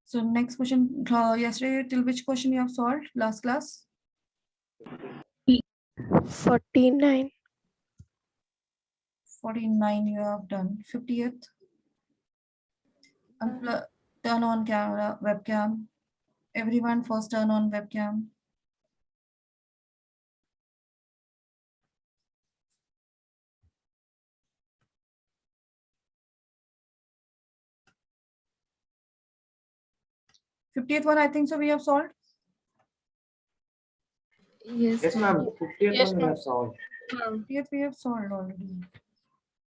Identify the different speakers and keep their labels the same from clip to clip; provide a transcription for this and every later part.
Speaker 1: So next question, yesterday till which question you have solved last class?
Speaker 2: 49.
Speaker 1: 49 you have done. 50th. Turn on camera, webcam. Everyone first turn on webcam. Fiftieth one, I think so we have solved.
Speaker 3: Yes, ma'am. 50th
Speaker 2: Yes,
Speaker 3: one we
Speaker 2: ma'am.
Speaker 3: have solved.
Speaker 1: 50th we have solved already.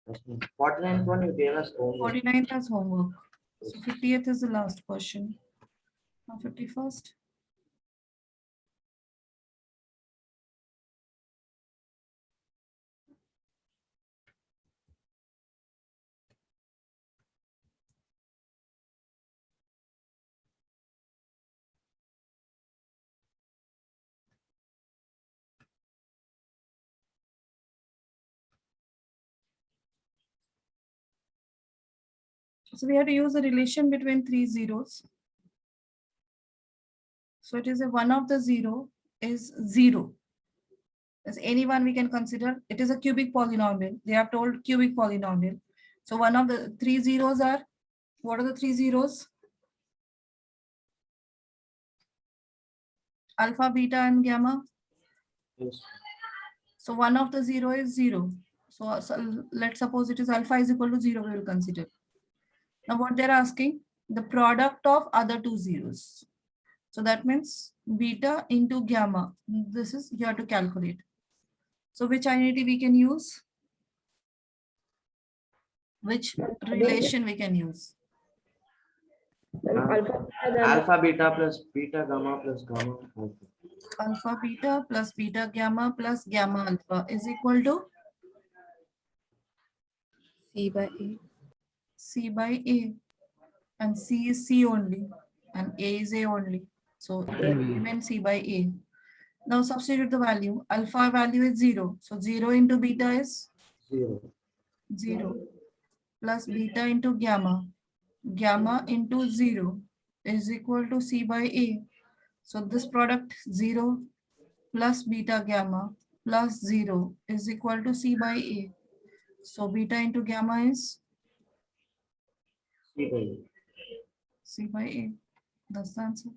Speaker 3: Yes, ma'am. 49th one you gave us homework.
Speaker 1: 49th as homework. So 50th is the last question. Now 51st. So we have to use a relation between three zeros. So it is a one of the zero is 0. As anyone we can consider, it is a cubic polynomial. They have told cubic polynomial. So one of the three zeros are, what are the three zeros? Alpha, beta, and gamma.
Speaker 3: Yes.
Speaker 1: So one of the zero is 0. So let's suppose it is alpha is equal to 0, we will consider. Now what they're asking, the product of other two zeros. So that means beta into gamma. This is you have to calculate. So which identity we can use? Which relation we can use?
Speaker 3: Alpha beta plus beta gamma plus gamma alpha.
Speaker 1: Alpha beta plus beta gamma plus gamma alpha is equal to
Speaker 2: C by A.
Speaker 1: C by A. And C is C only. And A is A only. So it will remain C by A. Now substitute the value. Alpha value is 0. So 0 into beta is
Speaker 3: 0.
Speaker 1: 0. Plus beta into gamma. Gamma into 0 is equal to C by A. So this product 0 plus beta gamma plus 0 is equal to C by A. So beta into gamma is
Speaker 3: C by A.
Speaker 1: C by A. That's the answer.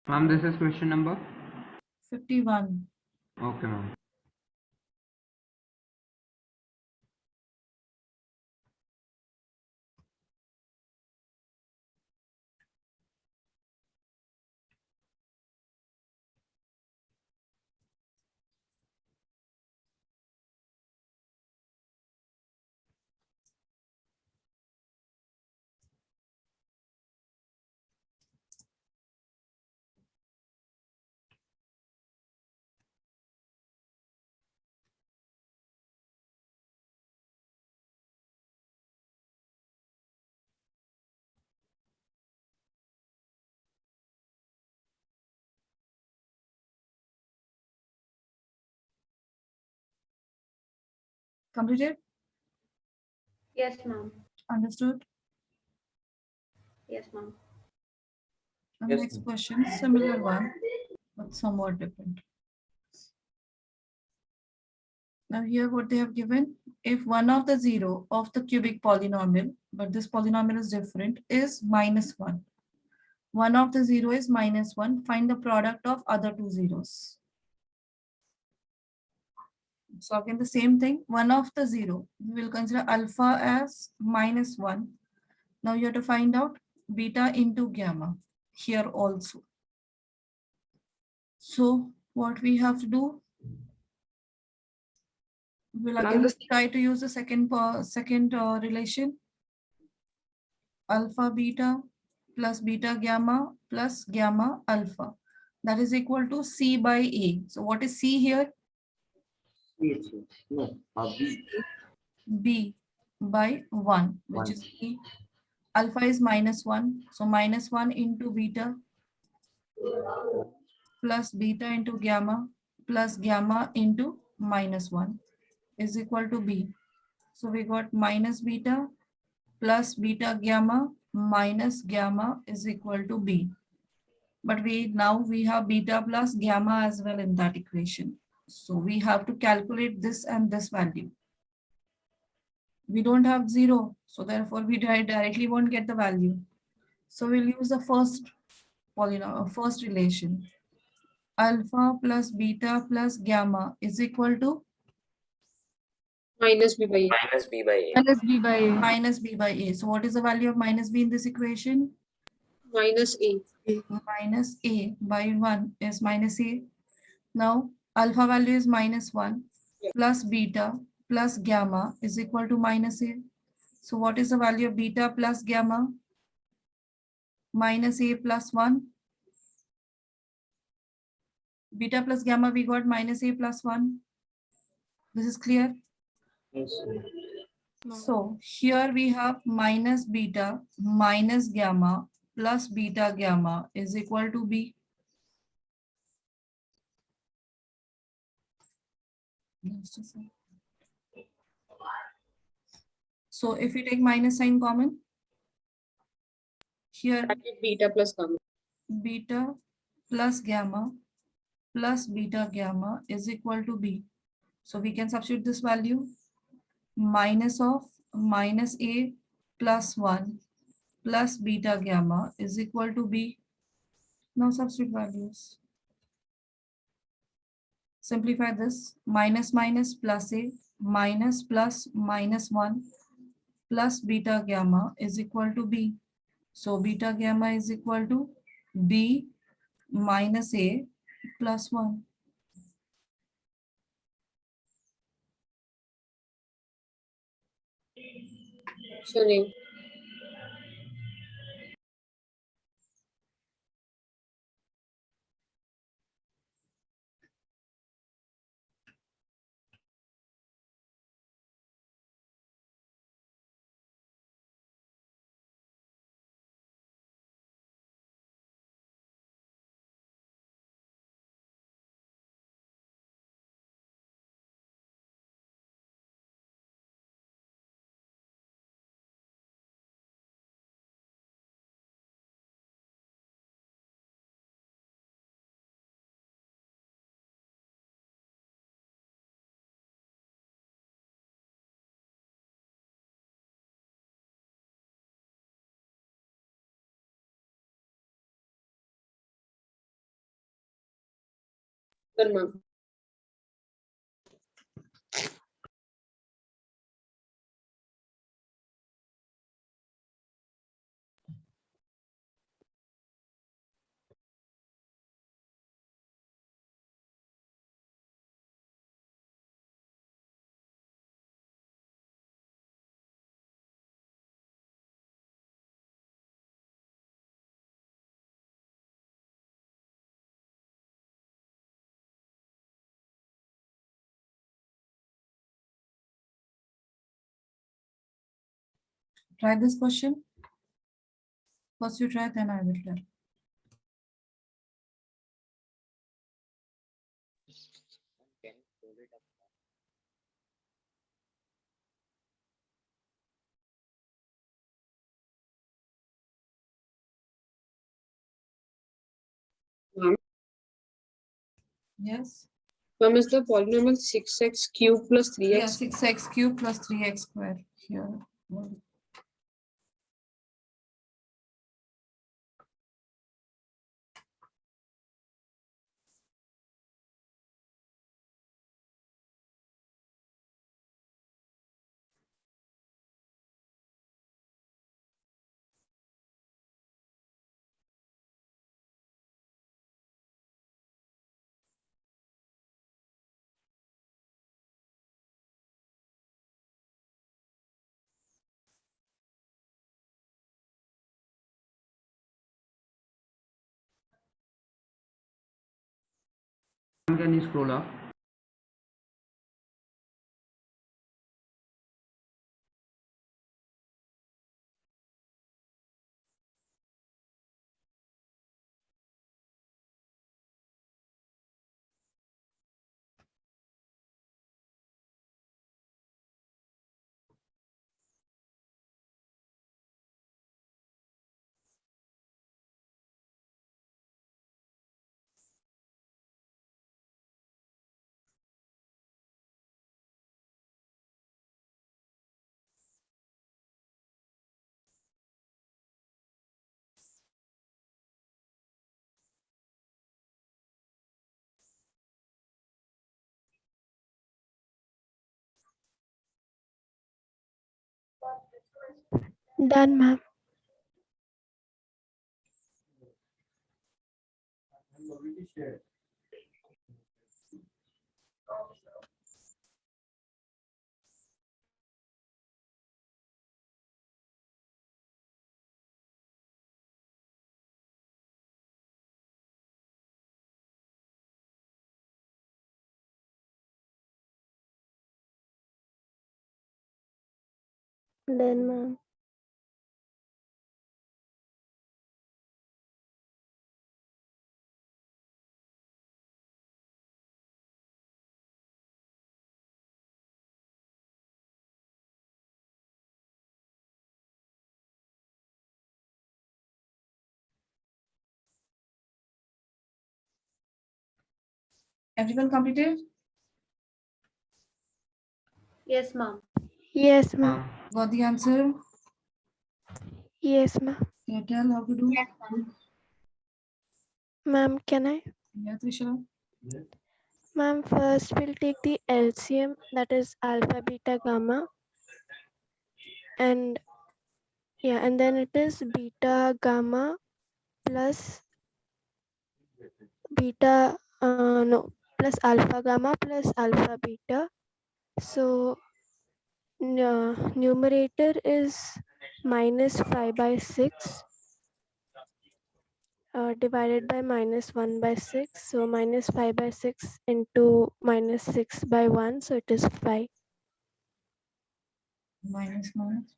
Speaker 4: Ma'am, this is question number?
Speaker 1: 51.
Speaker 4: Okay, ma'am.
Speaker 1: Completed?
Speaker 2: Yes, ma'am.
Speaker 1: Understood?
Speaker 2: Yes, ma'am.
Speaker 1: And
Speaker 3: Yes,
Speaker 1: next
Speaker 3: ma'am.
Speaker 1: question, similar one, but somewhat different. Now here what they have given, if one of the zero of the cubic polynomial, but this polynomial is different, is -1. One of the zero is -1. Find the product of other two zeros. So again, the same thing, one of the zero, we will consider alpha as -1. Now you have to find out beta into gamma here also. So what we have to do, we'll again try to use the second relation, alpha beta plus beta gamma plus gamma alpha. That is equal to C by A. So what is C here?
Speaker 3: C. No, B.
Speaker 1: B by 1, which
Speaker 3: One.
Speaker 1: is B. alpha is -1. So -1 into beta plus beta into gamma plus gamma into -1 is equal to B. So we got minus beta plus beta gamma minus gamma is equal to B. But we have beta plus gamma as well in that equation. So we have to calculate this and this value. We don't have 0, so therefore we directly won't get the value. So we'll use the first first relation. Alpha plus beta plus gamma is equal to
Speaker 5: minus b by a.
Speaker 2: Minus b by a.
Speaker 1: minus b by a. Minus b by a. So what is the value of minus b in this equation?
Speaker 5: Minus a.
Speaker 1: Minus a by 1 is minus a. Now alpha value is -1
Speaker 5: Yeah.
Speaker 1: plus beta plus gamma is equal to minus a. So what is the value of beta plus gamma? Minus a plus 1. Beta plus gamma we got minus a plus 1. This is clear.
Speaker 3: Yes.
Speaker 1: So here we have minus beta minus gamma plus beta gamma is equal to B. So if we take minus sign common, here
Speaker 5: Bracket beta plus gamma.
Speaker 1: beta plus gamma plus beta gamma is equal to B. So we can substitute this value, minus of minus a plus 1 plus beta gamma is equal to B. Now substitute values. Simplify this, minus minus plus a minus plus -1 plus beta gamma is equal to B. So beta gamma is equal to B minus a plus 1.
Speaker 5: Sorry. Done, ma'am.
Speaker 1: Try this question. First you try, then I will try.
Speaker 5: Ma'am,
Speaker 1: Yes.
Speaker 5: ma'am, is the polynomial 6x cube plus 3x?
Speaker 1: Yeah, 6x cube plus 3x square here.
Speaker 4: Can you scroll up?
Speaker 2: Done, ma'am. Done, ma'am.
Speaker 1: Everyone completed?
Speaker 2: Yes, ma'am.
Speaker 5: Yes, ma'am.
Speaker 1: Got the answer?
Speaker 5: Yes, ma'am.
Speaker 1: Can you tell how to do?
Speaker 5: Ma'am, can I?
Speaker 1: Yeah, Trisha.
Speaker 5: Ma'am, first we'll take the LCM, that is alpha, beta, gamma. And yeah, and then it is beta, gamma plus beta, no, plus alpha, gamma plus alpha, beta. So numerator is minus 5/6 divided by minus 1/6. So minus 5/6 into minus 6/1. So it is 5.
Speaker 1: Minus, minus.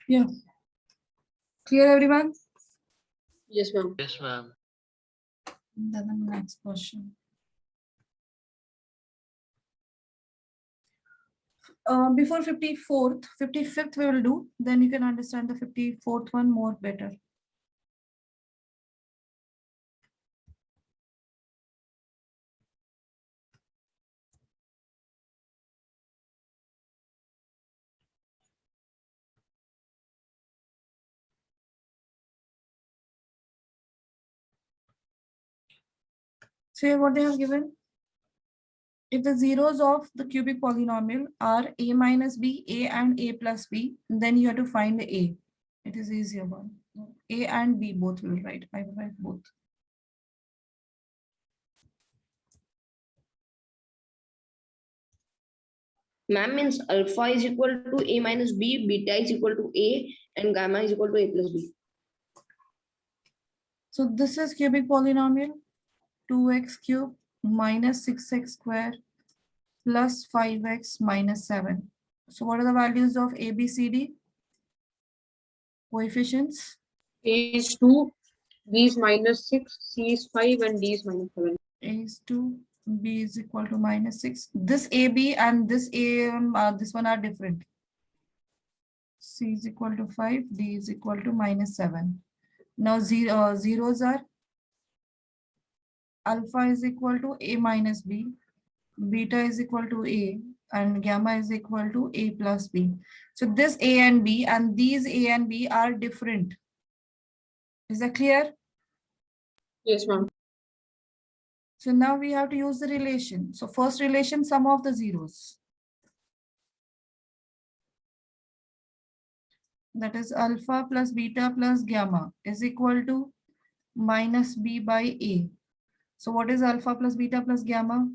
Speaker 1: Yeah. Clear, everyone?
Speaker 5: Yes, ma'am.
Speaker 3: Yes, ma'am.
Speaker 1: Then the next question. Before 54th, 55th we will do, then you can understand the 54th one more better. So here what they have given. If the zeros of the cubic polynomial are a minus b, a and a plus b, then you have to find the a. It is easier one. A and b both will write. I will write both.
Speaker 6: Ma'am, means alpha is equal to a minus b, beta is equal to a, and gamma is equal to a plus b.
Speaker 1: So this is cubic polynomial 2x cube minus 6x square plus 5x minus 7. So what are the values of a, b, c, d? Coefficients.
Speaker 5: A is 2, B is minus 6, C is 5, and D is minus 7.
Speaker 1: A is 2, b is equal to minus 6. This ab and this a, this one are different. C is equal to 5, D is equal to minus 7. Now zeros are alpha is equal to a minus b, beta is equal to a, and gamma is equal to a plus b. So this a and b and these a and b are different. Is that clear?
Speaker 5: Yes, ma'am.
Speaker 1: So now we have to use the relation. So first relation, sum of the zeros. That is alpha plus beta plus gamma is equal to minus b by a. So what is alpha plus beta plus gamma?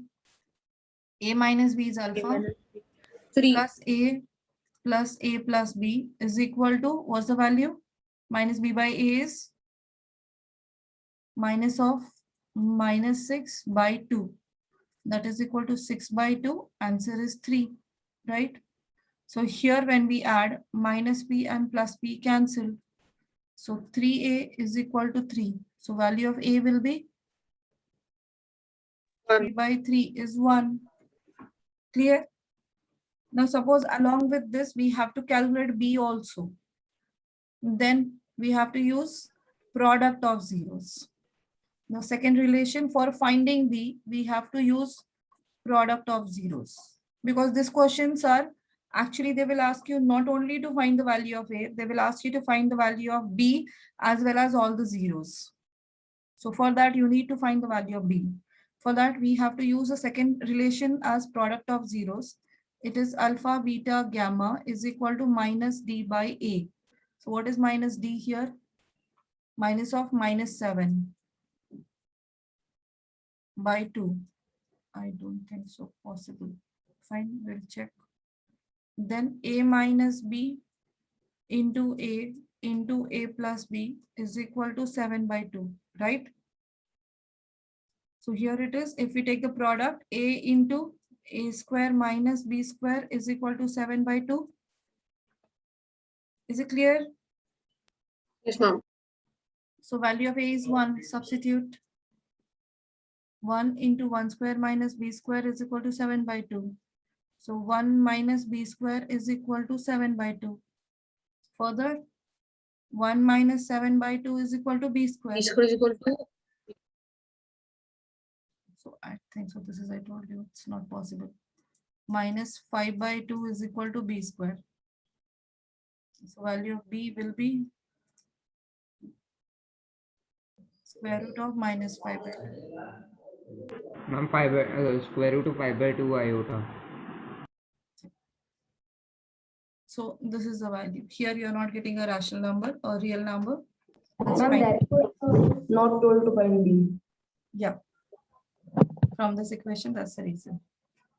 Speaker 1: A minus b is alpha
Speaker 6: 3.
Speaker 1: plus a plus b is equal to, what's the value? Minus b by a is minus of minus 6 by 2. That is equal to 6 by 2. Answer is 3, right? So here when we add minus b and plus b cancel. So 3a is equal to 3. So value of a will be 3 by 3 is 1. Clear? Now suppose along with this we have to calculate b also. Then we have to use product of zeros. Now, second relation, for finding B, we have to use product of zeros, because these questions are actually, they will ask you not only to find the value of A, they will ask you to find the value of B as well as all the zeros. So for that, you need to find the value of B. For that, we have to use a second relation as product of zeros. It is alpha, beta, gamma is equal to minus D by A. So what is minus D here? Minus of minus 7 by 2. I don't think so possible. Fine, we'll check. Then A minus B into A plus B is equal to 7 by 2, right? So here it is. If we take the product, A into A square minus B square is equal to 7 by 2. Is it clear?
Speaker 6: Yes, ma'am.
Speaker 1: So value of A is 1. Substitute. 1 into 1 square minus B square is equal to 7 by 2. So 1 minus B square is equal to 7 by 2. Further, 1 minus 7 by 2 is equal to B square.
Speaker 6: B square is equal to
Speaker 1: So I think so. This is, I told you, it's not possible. Minus 5 by 2 is equal to B square. So value of B will be square root of minus 5 by 2.
Speaker 4: Ma'am, square root of 5 by 2 iota.
Speaker 1: So this is the value. Here you are not getting a rational number or real number. That's
Speaker 6: ma'am,
Speaker 1: fine.
Speaker 6: that's not told to find B.
Speaker 1: Yeah. From this equation, that's the reason.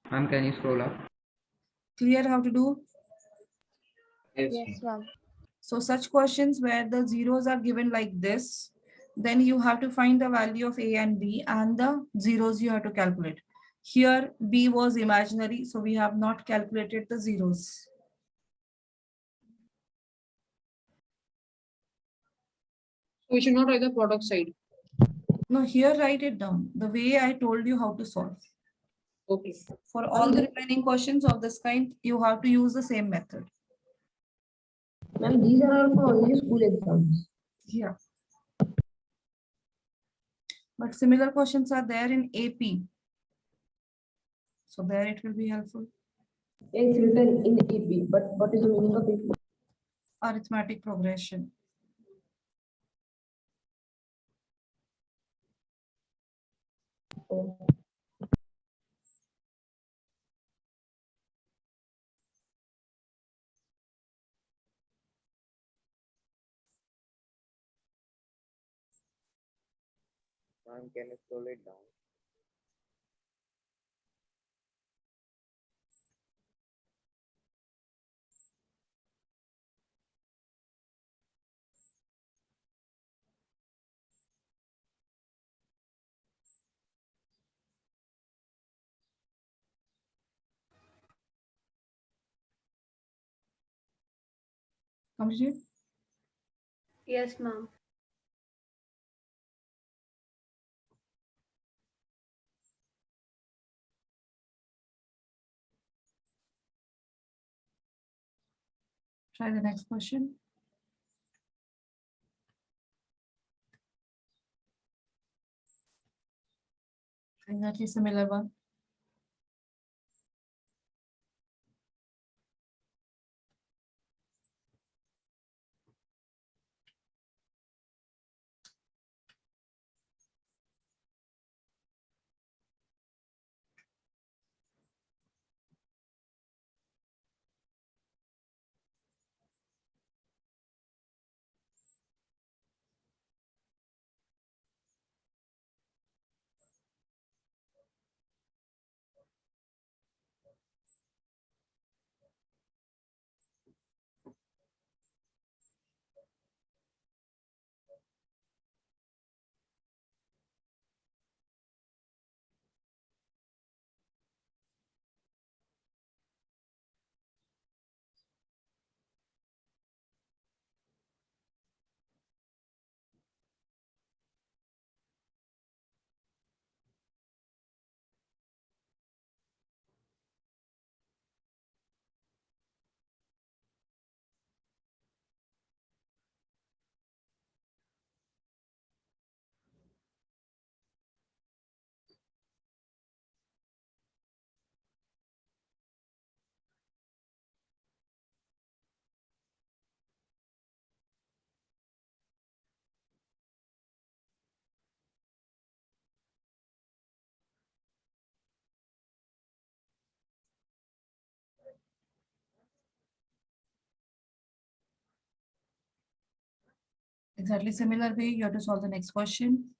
Speaker 4: Ma'am, can you scroll up?
Speaker 1: Clear how to do?
Speaker 3: Yes.
Speaker 2: Yes, ma'am.
Speaker 1: So such questions where the zeros are given like this, then you have to find the value of A and B, and the zeros you have to calculate. Here B was imaginary, so we have not calculated the zeros.
Speaker 6: We should not write the product side.
Speaker 1: No, here write it down, the way I told you how to solve.
Speaker 6: Okay.
Speaker 1: For all the remaining questions of this kind, you have to use the same method.
Speaker 6: Ma'am, these are all for only school exams.
Speaker 1: Yeah. But similar questions are there in AP. So there it will be helpful.
Speaker 6: It's written in AP, but what is the meaning of AP?
Speaker 1: Arithmetic progression.
Speaker 6: Oh.
Speaker 3: Ma'am, can you scroll it down?
Speaker 1: Completed?
Speaker 2: Yes, ma'am.
Speaker 1: Try the next question. Exactly similar one. Exactly similar way, you have to solve the next question.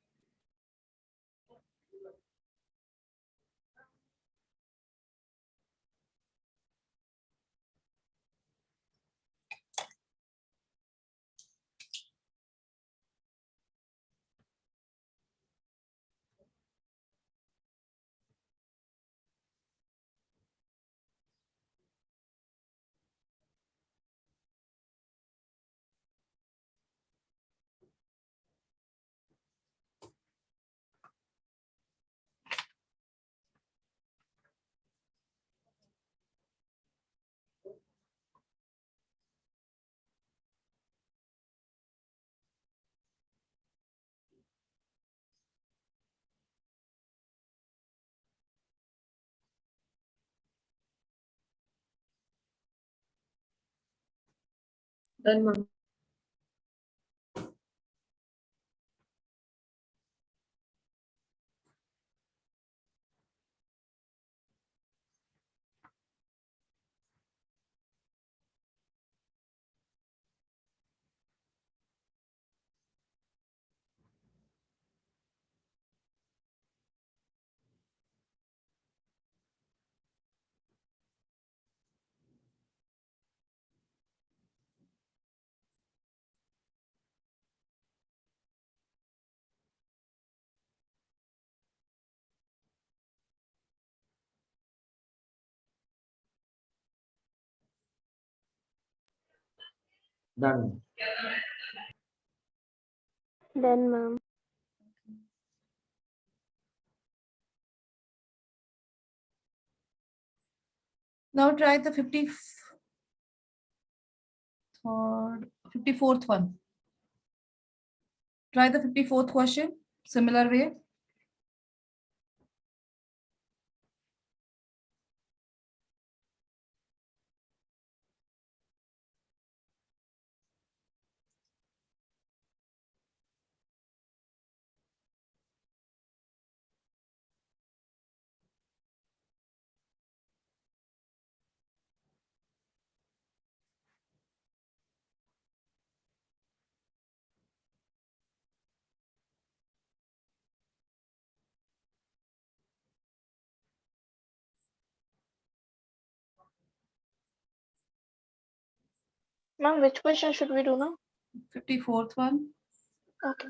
Speaker 6: Done, ma'am.
Speaker 3: Done.
Speaker 5: Done, ma'am.
Speaker 1: Now try the 54th one. Try the 54th question, similar way.
Speaker 7: Ma'am, which question should we do now?
Speaker 1: 54th one.
Speaker 7: Okay.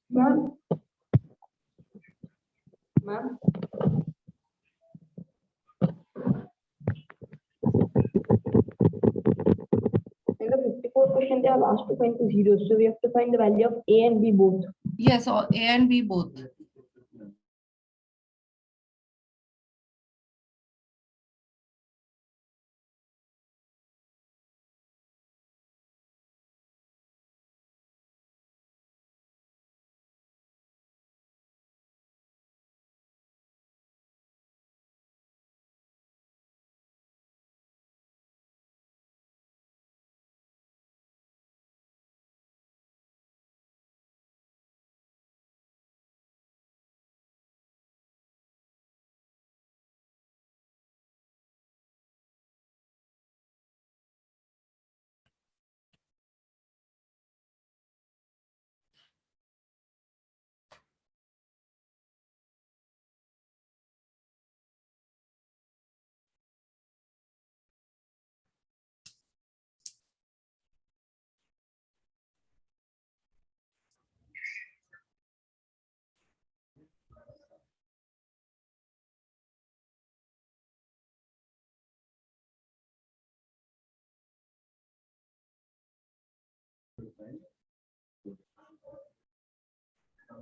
Speaker 6: Ma'am. Ma'am. In the 54 question, they have asked to find the zeros. So we have to find the value of A and B both.
Speaker 1: Yes, or A and B both.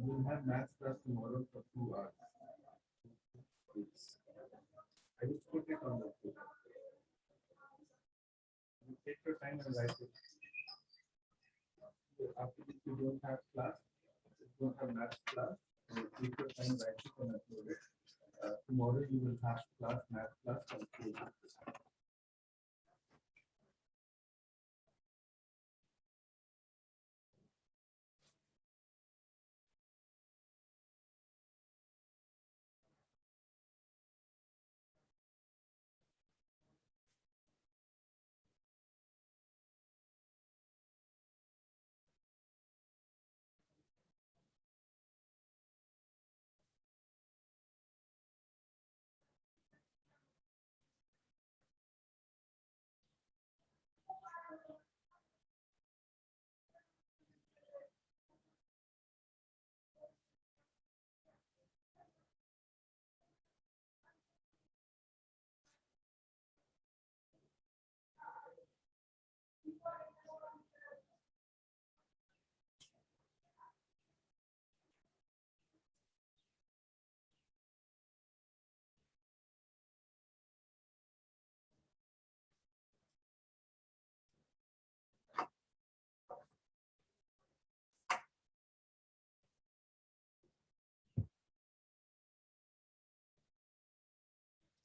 Speaker 8: We'll have maths class tomorrow for 2 hours. I just put it on the paper. You take your time and write it. After this, you don't have class, you don't have maths class, you take your time, write it and upload it. Tomorrow you will have class, math class, and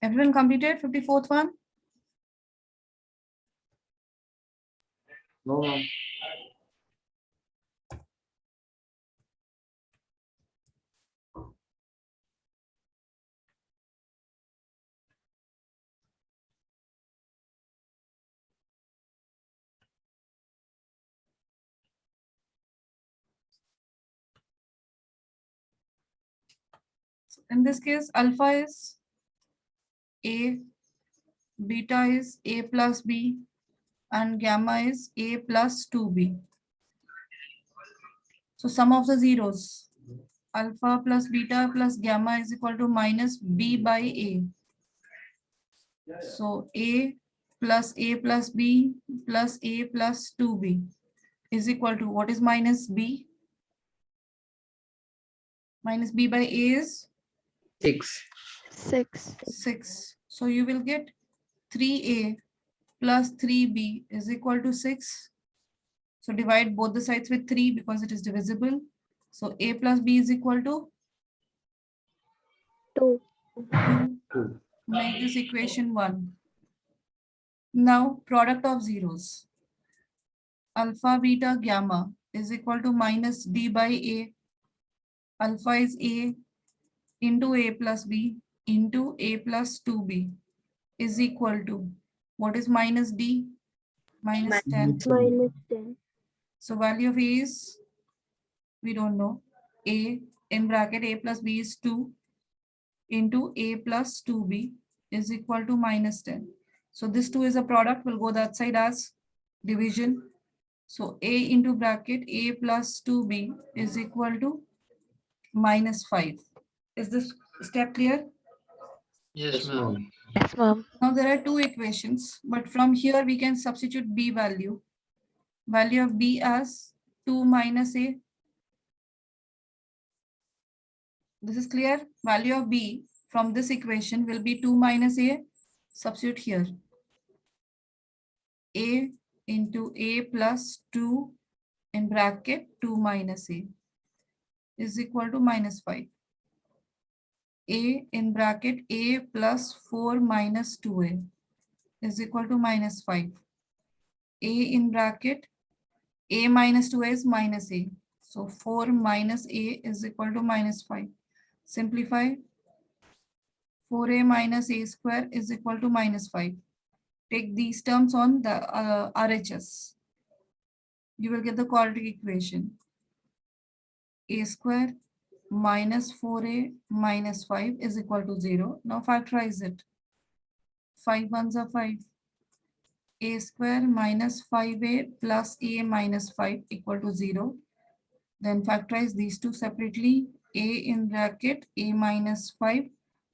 Speaker 1: Everyone completed 54th one?
Speaker 3: No, ma'am.
Speaker 1: In this case, alpha is A, beta is A plus B, and gamma is A plus 2B. So sum of the zeros, alpha plus beta plus gamma is equal to minus B by A. So A plus B plus A plus 2B is equal to, what is minus B? Minus B by A is
Speaker 4: 6.
Speaker 5: 6.
Speaker 1: 6. So you will get 3A plus 3B is equal to 6. So divide both the sides with 3 because it is divisible. So A plus B is equal to
Speaker 5: 2.
Speaker 1: 2. Make this equation 1. Now product of zeros. Alpha, beta, gamma is equal to minus D by A. Alpha is A into A plus B into A plus 2B is equal to, what is minus D? Minus 10.
Speaker 5: Minus 10.
Speaker 1: So value of A is, we don't know. A in bracket A plus B is 2 into A plus 2B is equal to minus 10. So this 2 is a product, will go that side as division. So A into bracket A plus 2B is equal to minus 5. Is this step clear?
Speaker 3: Yes, ma'am.
Speaker 5: Yes, ma'am.
Speaker 1: Now there are two equations, but from here we can substitute B value. Value of B as 2 minus A. This is clear. Value of B from this equation will be 2 minus A. Substitute here. A into A plus 2 in bracket 2 minus A is equal to minus 5. A in bracket A plus 4 minus 2A is equal to minus 5. A in bracket A minus 2A is minus A. So 4 minus A is equal to minus 5. Simplify. 4A minus A square is equal to minus 5. Take these terms on the RHS. You will get the quadratic equation. A square minus 4A minus 5 is equal to 0. Now factorize it. 5 ones are 5. A square minus 5A plus A minus 5 equal to 0. Then factorize these two separately. A in bracket A minus 5.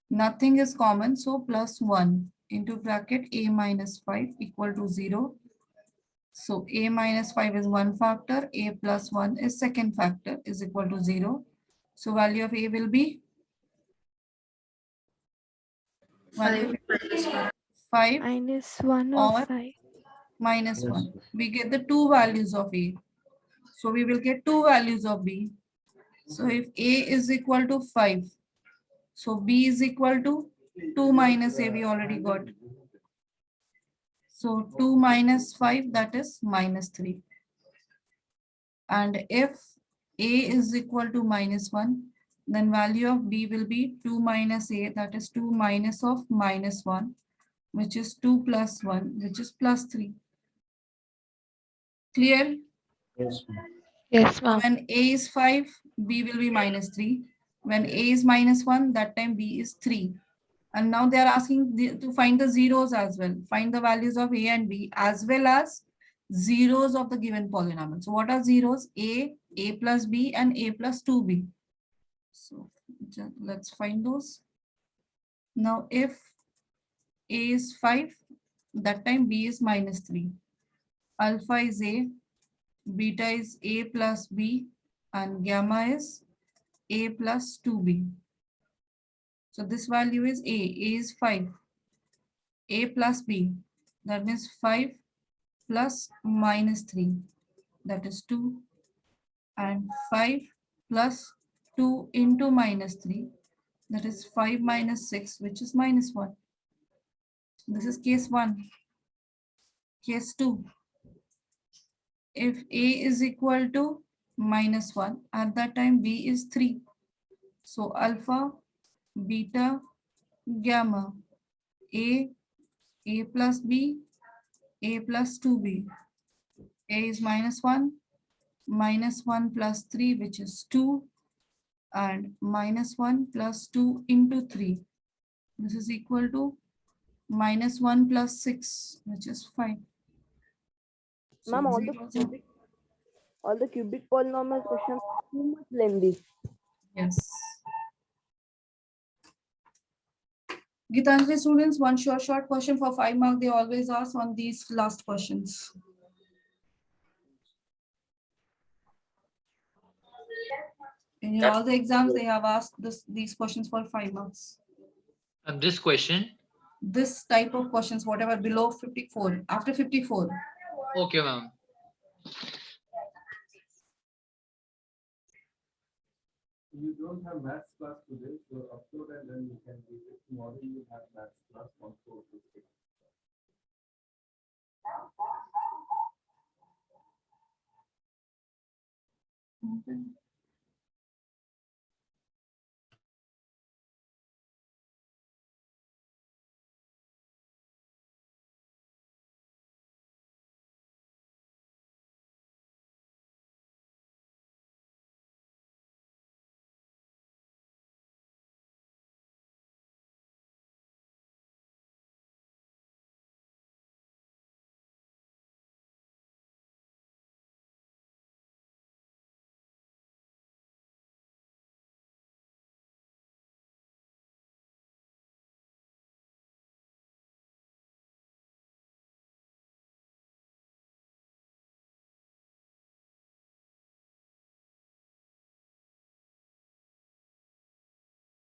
Speaker 1: Nothing is common, so plus 1 into bracket A minus 5 equal to 0. So A minus 5 is one factor, A plus 1 is second factor is equal to 0. So value of A will be 5
Speaker 5: Minus 1 or
Speaker 1: or
Speaker 5: 5.
Speaker 1: minus
Speaker 3: Yes.
Speaker 1: 1. We get the two values of A. So we will get two values of B. So if A is equal to 5, so B is equal to 2 minus A, we already got. So 2 minus 5, that is minus 3. And if A is equal to minus 1, then value of B will be 2 minus A, that is 2 minus of minus 1, which is 2 plus 1, which is plus 3. Clear?
Speaker 3: Yes, ma'am.
Speaker 5: Yes, ma'am.
Speaker 1: When A is 5, B will be minus 3. When A is minus 1, that time B is 3. And now they are asking to find the zeros as well. Find the values of A and B as well as zeros of the given polynomial. So what are zeros? A plus B, and A plus 2B. So let's find those. Now if A is 5, that time B is minus 3. Alpha is A, beta is A plus B, and gamma is A plus 2B. So this value is A is 5. A plus B, that means 5 plus minus 3, that is 2. And 5 plus 2 into minus 3, that is 5 minus 6, which is minus 1. This is case 1. Case 2. If A is equal to -1, at that time B is 3. So alpha, beta, gamma, A plus B, A plus 2B. A is -1, -1 plus 3, which is 2, and -1 plus 2 into 3. This is equal to -1 plus 6, which is 5. So
Speaker 9: Ma'am, all the cubic polynomial questions are too much lengthy.
Speaker 1: yes. Gitanjali students, one short question for 5 marks they always ask on these last questions. In all the exams, they have asked these questions for 5 marks.
Speaker 10: And this question?
Speaker 1: This type of questions, whatever below 54, after 54.
Speaker 10: Okay, ma'am.
Speaker 8: You don't have maths class today, so upload and then you can do it. Tomorrow you will have maths class 1, 4 to 6.
Speaker 1: Okay.